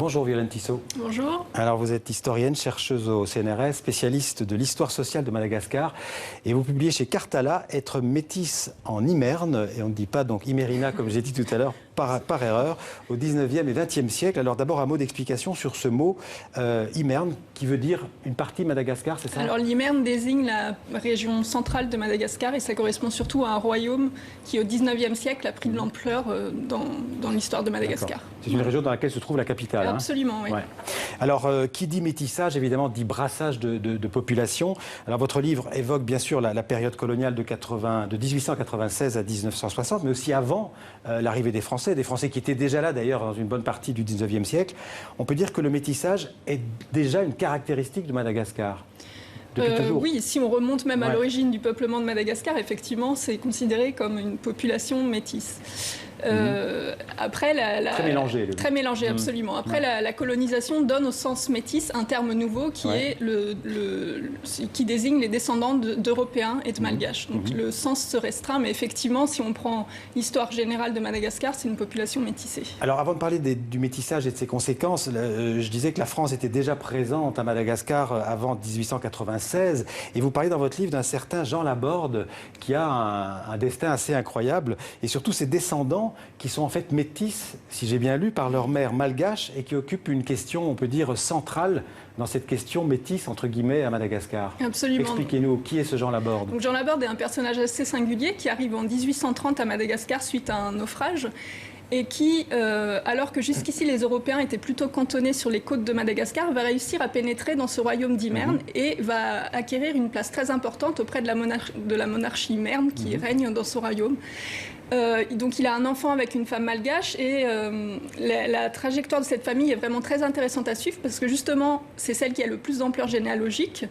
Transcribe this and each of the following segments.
Bonjour Violaine Tissot. Bonjour. Alors vous êtes historienne, chercheuse au CNRS, spécialiste de l'histoire sociale de Madagascar et vous publiez chez Cartala Être métisse en Imerne, et on ne dit pas donc Imérina comme j'ai dit tout à l'heure par erreur, au 19e et 20e siècle. Alors d'abord un mot d'explication sur ce mot Imerne qui veut dire une partie de Madagascar, c'est ça? Alors l'Imerne désigne la région centrale de Madagascar et ça correspond surtout à un royaume qui au 19e siècle a pris de l'ampleur dans l'histoire de Madagascar. C'est une région dans laquelle se trouve la capitale. Absolument, oui. Ouais. Alors, qui dit métissage, évidemment, dit brassage de population. Alors, votre livre évoque bien sûr la période coloniale de 1896 à 1960, mais aussi avant l'arrivée des Français qui étaient déjà là, d'ailleurs, dans une bonne partie du 19e siècle. On peut dire que le métissage est déjà une caractéristique de Madagascar. Oui, si on remonte même à l'origine du peuplement de Madagascar, effectivement, c'est considéré comme une population métisse. Après, très mélangé. Très mélangé, absolument. Après, la colonisation donne au sens métis un terme nouveau qui est qui désigne les descendants d'Européens et de Malgaches. Donc le sens se restreint, mais effectivement, si on prend l'histoire générale de Madagascar, c'est une population métissée. Alors, avant de parler du métissage et de ses conséquences, je disais que la France était déjà présente à Madagascar avant 1896, et vous parlez dans votre livre d'un certain Jean Laborde qui a un destin assez incroyable, et surtout ses descendants qui sont en fait métis, si j'ai bien lu, par leur mère malgache et qui occupent une question, on peut dire, centrale dans cette question métisse, entre guillemets, à Madagascar. Absolument. Expliquez-nous, qui est ce Jean Laborde? Donc Jean Laborde est un personnage assez singulier qui arrive en 1830 à Madagascar suite à un naufrage et qui, alors que jusqu'ici les Européens étaient plutôt cantonnés sur les côtes de Madagascar, va réussir à pénétrer dans ce royaume d'Imerne et va acquérir une place très importante auprès de la monarchie Imerne qui règne dans ce royaume. Donc il a un enfant avec une femme malgache et la trajectoire de cette famille est vraiment très intéressante à suivre parce que justement c'est celle qui a le plus d'ampleur généalogique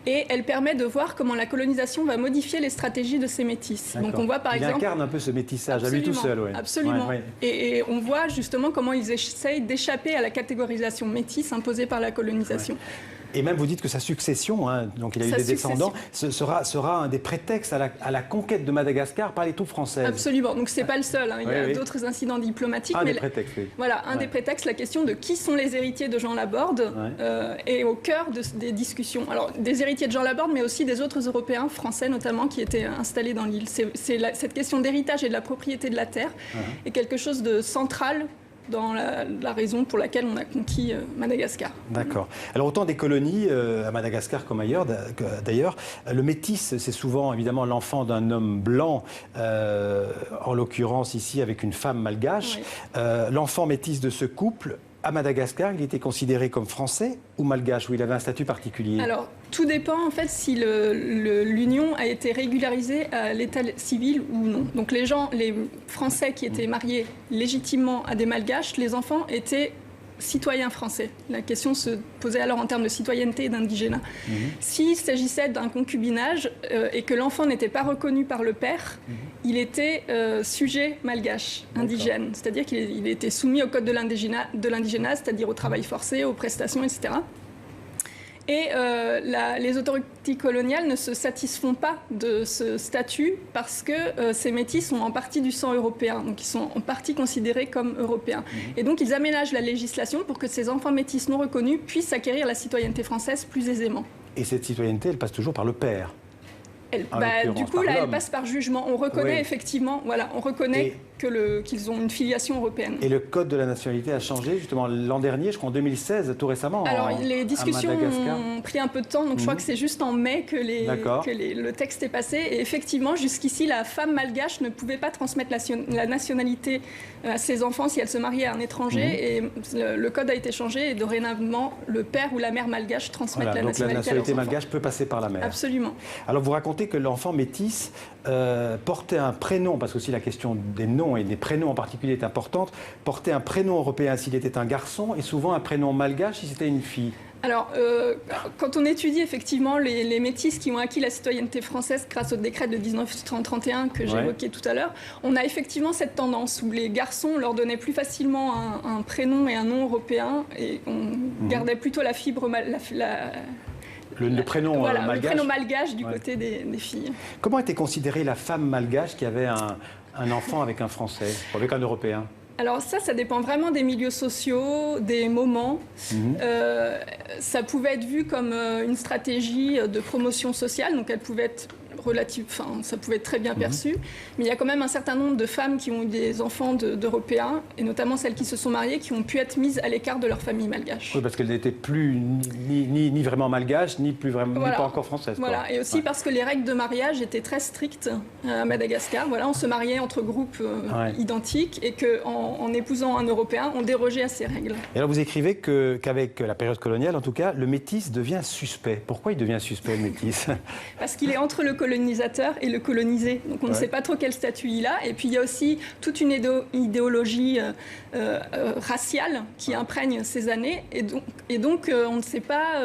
et elle permet de voir comment la colonisation va modifier les stratégies de ces métis. Donc on voit par exemple... Il incarne un peu ce métissage à lui tout seul. Ouais. Absolument. Ouais. Et on voit justement comment ils essayent d'échapper à la catégorisation métisse imposée par la colonisation. Ouais. Et même vous dites que sa succession, donc il a eu des descendants, sera un des prétextes à la conquête de Madagascar par les troupes françaises. Absolument, donc c'est pas le seul, il y a d'autres incidents diplomatiques. Un des prétextes, oui. Voilà, un des prétextes, la question de qui sont les héritiers de Jean Laborde est au cœur des discussions. Alors des héritiers de Jean Laborde, mais aussi des autres Européens, français notamment, qui étaient installés dans l'île. Cette question d'héritage et de la propriété de la terre est quelque chose de central dans la raison pour laquelle on a conquis Madagascar. D'accord. Alors autant des colonies à Madagascar comme ailleurs, d'ailleurs, le métis, c'est souvent évidemment l'enfant d'un homme blanc, en l'occurrence ici avec une femme malgache. Oui. L'enfant métis de ce couple, à Madagascar, il était considéré comme français ou malgache, où il avait un statut particulier? Alors, tout dépend en fait si l'union a été régularisée à l'état civil ou non. Donc les Français qui étaient mariés légitimement à des malgaches, les enfants étaient citoyens français. La question se posait alors en termes de citoyenneté et d'indigénat. S'il s'agissait d'un concubinage et que l'enfant n'était pas reconnu par le père, il était sujet malgache, indigène. C'est-à-dire qu'il était soumis au code de l'indigénat, c'est-à-dire au travail forcé, aux prestations, etc. Et les autorités coloniales ne se satisfont pas de ce statut parce que ces métis sont en partie du sang européen, donc ils sont en partie considérés comme européens. Et donc ils aménagent la législation pour que ces enfants métis non reconnus puissent acquérir la citoyenneté française plus aisément. Et cette citoyenneté, elle passe toujours par le père? Du coup, là, elle passe par jugement. On reconnaît effectivement, on reconnaît qu'ils ont une filiation européenne. Et le code de la nationalité a changé justement l'an dernier, je crois en 2016, tout récemment. Alors les discussions ont pris un peu de temps, donc je crois que c'est juste en mai que le texte est passé. Et effectivement, jusqu'ici, la femme malgache ne pouvait pas transmettre la nationalité à ses enfants si elle se mariait à un étranger. Et le code a été changé et dorénavant, le père ou la mère malgache transmettent la nationalité à leurs enfants. Donc la nationalité malgache peut passer par la mère. Absolument. Alors vous racontez que l'enfant métis portait un prénom, parce que aussi la question des noms et des prénoms en particulier est importante, portait un prénom européen s'il était un garçon et souvent un prénom malgache si c'était une fille. Alors, quand on étudie effectivement les métis qui ont acquis la citoyenneté française grâce au décret de 1931 que j'évoquais tout à l'heure, on a effectivement cette tendance où les garçons leur donnaient plus facilement un prénom et un nom européen et on gardait plutôt la fibre le prénom malgache. Le prénom malgache du côté des filles. Comment était considérée la femme malgache qui avait un enfant avec un Français, avec un Européen? Alors ça dépend vraiment des milieux sociaux, des moments. Ça pouvait être vu comme une stratégie de promotion sociale, donc elle pouvait être ça pouvait être très bien perçu, mais il y a quand même un certain nombre de femmes qui ont eu des enfants d'Européens, et notamment celles qui se sont mariées, qui ont pu être mises à l'écart de leur famille malgache. Oui, parce qu'elles n'étaient plus ni vraiment malgaches, ni pas encore françaises. Voilà, et aussi parce que les règles de mariage étaient très strictes à Madagascar. Voilà, on se mariait entre groupes identiques, et qu'en épousant un Européen, on dérogeait à ces règles. Et alors vous écrivez qu'avec la période coloniale, en tout cas, le métis devient suspect. Pourquoi il devient suspect, le métis? Parce qu'il est entre le colonisateur et le colonisé. Donc on ne sait pas trop quel statut il a. Et puis il y a aussi toute une idéologie raciale qui imprègne ces années. Et donc on ne sait pas...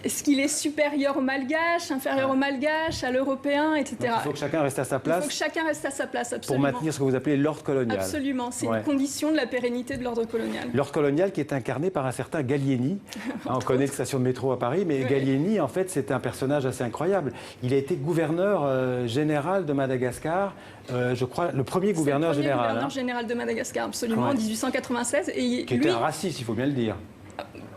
est-ce qu'il est supérieur au malgache, inférieur au malgache, à l'européen, etc. Donc, il faut que chacun reste à sa place. Il faut que chacun reste à sa place, absolument. Pour maintenir ce que vous appelez l'ordre colonial. Absolument, c'est une condition de la pérennité de l'ordre colonial. L'ordre colonial qui est incarné par un certain Gallieni. On connaît la station de métro à Paris, mais Gallieni, en fait, c'est un personnage assez incroyable. Il a été gouverneur général de Madagascar, je crois, le premier gouverneur général. Le gouverneur général de Madagascar, absolument, en 1896. Et qui était un raciste, il faut bien le dire.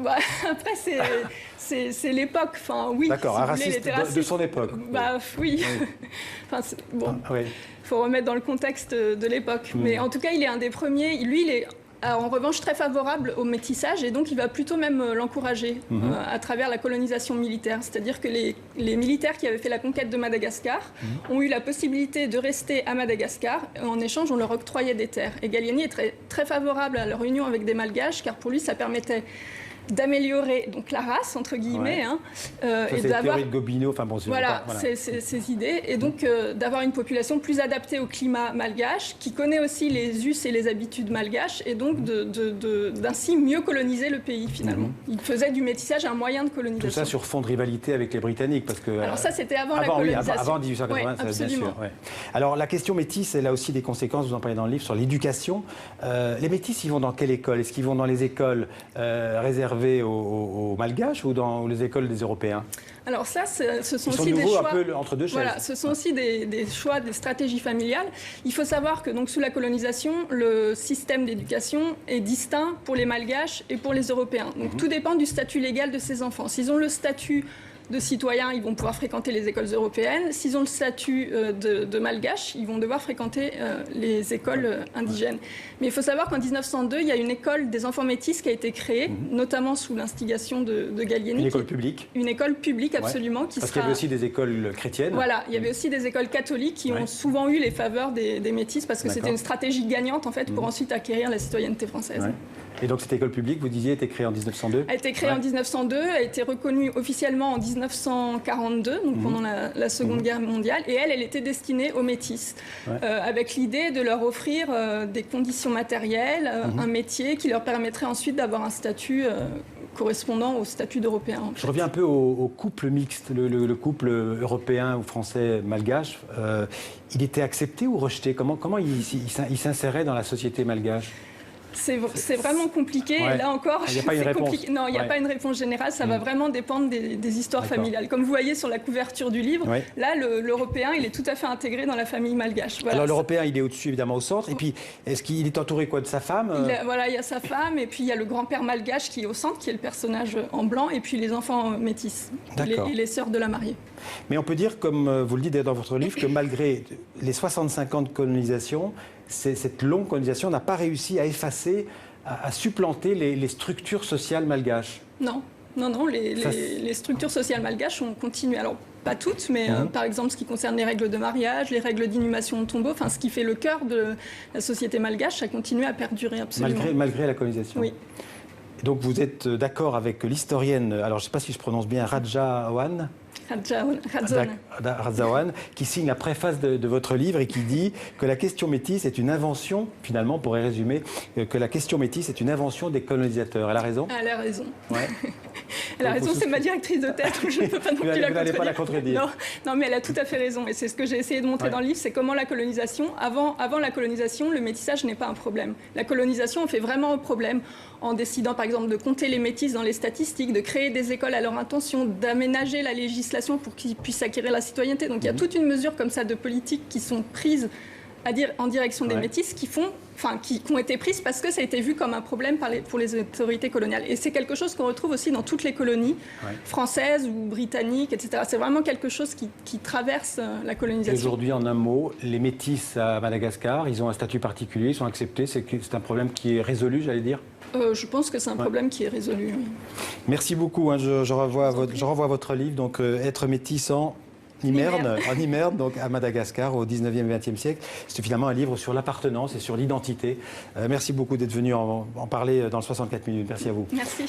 Bah, après, c'est l'époque. Enfin, oui. D'accord, un raciste de son époque. Bah, oui. Enfin, bon, faut remettre dans le contexte de l'époque. Mais en tout cas, il est un des premiers. Lui, il est en revanche très favorable au métissage, et donc il va plutôt même l'encourager à travers la colonisation militaire. C'est-à-dire que les militaires qui avaient fait la conquête de Madagascar ont eu la possibilité de rester à Madagascar. En échange, on leur octroyait des terres. Et Gallieni est très, très favorable à leur union avec des Malgaches, car pour lui, ça permettait d'améliorer donc la race entre guillemets et d'avoir de Gobineau, enfin bon, ces idées, et donc d'avoir une population plus adaptée au climat malgache, qui connaît aussi les us et les habitudes malgaches, et donc d'ainsi mieux coloniser le pays finalement. Il faisait du métissage un moyen de colonisation. Tout ça sur fond de rivalité avec les Britanniques, parce que alors ça c'était avant la colonisation. Avant 1896, bien sûr. Alors la question métisse, elle a aussi des conséquences. Vous en parlez dans le livre sur l'éducation. Les métis, ils vont dans quelle école? Est-ce qu'ils vont dans les écoles réservées aux Malgaches ou dans les écoles des Européens? Alors ça, ce sont aussi des choix. Un peu entre deux chaises. Voilà, ce sont aussi des choix, des stratégies familiales. Il faut savoir que donc sous la colonisation, le système d'éducation est distinct pour les Malgaches et pour les Européens. Donc tout dépend du statut légal de ces enfants. S'ils ont le statut de citoyens, ils vont pouvoir fréquenter les écoles européennes. S'ils ont le statut de malgache, ils vont devoir fréquenter les écoles indigènes. Mais il faut savoir qu'en 1902, il y a une école des enfants métis qui a été créée, notamment sous l'instigation de Gallieni. Une école publique. Une école publique, absolument. Parce qu'il y avait aussi des écoles chrétiennes. Voilà, il y avait aussi des écoles catholiques qui ont souvent eu les faveurs des métis, parce que c'était une stratégie gagnante, en fait, pour ensuite acquérir la citoyenneté française. Et donc cette école publique, vous disiez, a été créée en 1902 ? A été créée en 1902, a été reconnue officiellement en 1942, donc pendant la Seconde Guerre mondiale, et elle était destinée aux métis, avec l'idée de leur offrir des conditions matérielles, un métier qui leur permettrait ensuite d'avoir un statut correspondant au statut d'Européen. Je reviens un peu au couple mixte, le couple européen ou français malgache. Il était accepté ou rejeté? Comment il s'insérait dans la société malgache? C'est vraiment compliqué. Et là encore, il n'y a pas une réponse. Compliqué. Non, il n'y a pas une réponse générale. Ça va vraiment dépendre des histoires familiales. Comme vous voyez sur la couverture du livre, là, l'Européen, il est tout à fait intégré dans la famille malgache. Voilà. Alors l'Européen, il est au-dessus, évidemment, au centre. Et puis, est-ce qu'il est entouré de sa femme? Il y a sa femme, et puis il y a le grand-père malgache qui est au centre, qui est le personnage en blanc, et puis les enfants métis, et les sœurs de la mariée. Mais on peut dire, comme vous le dites dans votre livre, que malgré les 65 ans de colonisation, cette longue colonisation n'a pas réussi à effacer, à supplanter les structures sociales malgaches. Non, les structures sociales malgaches ont continué. Alors, pas toutes, mais par exemple, ce qui concerne les règles de mariage, les règles d'inhumation de tombeau, enfin, ce qui fait le cœur de la société malgache, ça continue à perdurer absolument. Malgré la colonisation. Oui. Donc vous êtes d'accord avec l'historienne, alors je ne sais pas si je prononce bien, Radzawan, qui signe la préface de votre livre et qui dit que la question métisse est une invention, finalement, on pourrait résumer, que la question métisse est une invention des colonisateurs. Elle a raison? Elle a raison. Ouais. Elle a raison, c'est ma directrice de thèse, donc je ne peux pas non plus la contredire. Vous n'allez pas la contredire. Non, mais elle a tout à fait raison. Et c'est ce que j'ai essayé de montrer dans le livre, c'est comment la colonisation, avant la colonisation, le métissage n'est pas un problème. La colonisation, on fait vraiment un problème en décidant, par exemple, de compter les métis dans les statistiques, de créer des écoles à leur intention, d'aménager la législation pour qu'ils puissent acquérir la citoyenneté. Donc il y a toute une mesure comme ça de politique qui sont prises en direction des Ouais. métis qui ont été prises parce que ça a été vu comme un problème pour les autorités coloniales. Et c'est quelque chose qu'on retrouve aussi dans toutes les colonies françaises ou britanniques, etc. C'est vraiment quelque chose qui traverse la Et colonisation. aujourd'hui, en un mot, les métis à Madagascar, ils ont un statut particulier, ils sont acceptés, c'est un problème qui est résolu, j'allais dire. Je pense que c'est un problème qui est résolu. Oui. Merci beaucoup. Hein. Je renvoie votre livre, donc Être métis en Imerne, donc à Madagascar au 19e et 20e siècle. C'est finalement un livre sur l'appartenance et sur l'identité. Merci beaucoup d'être venu en parler dans le 64 minutes. Merci à vous. Merci.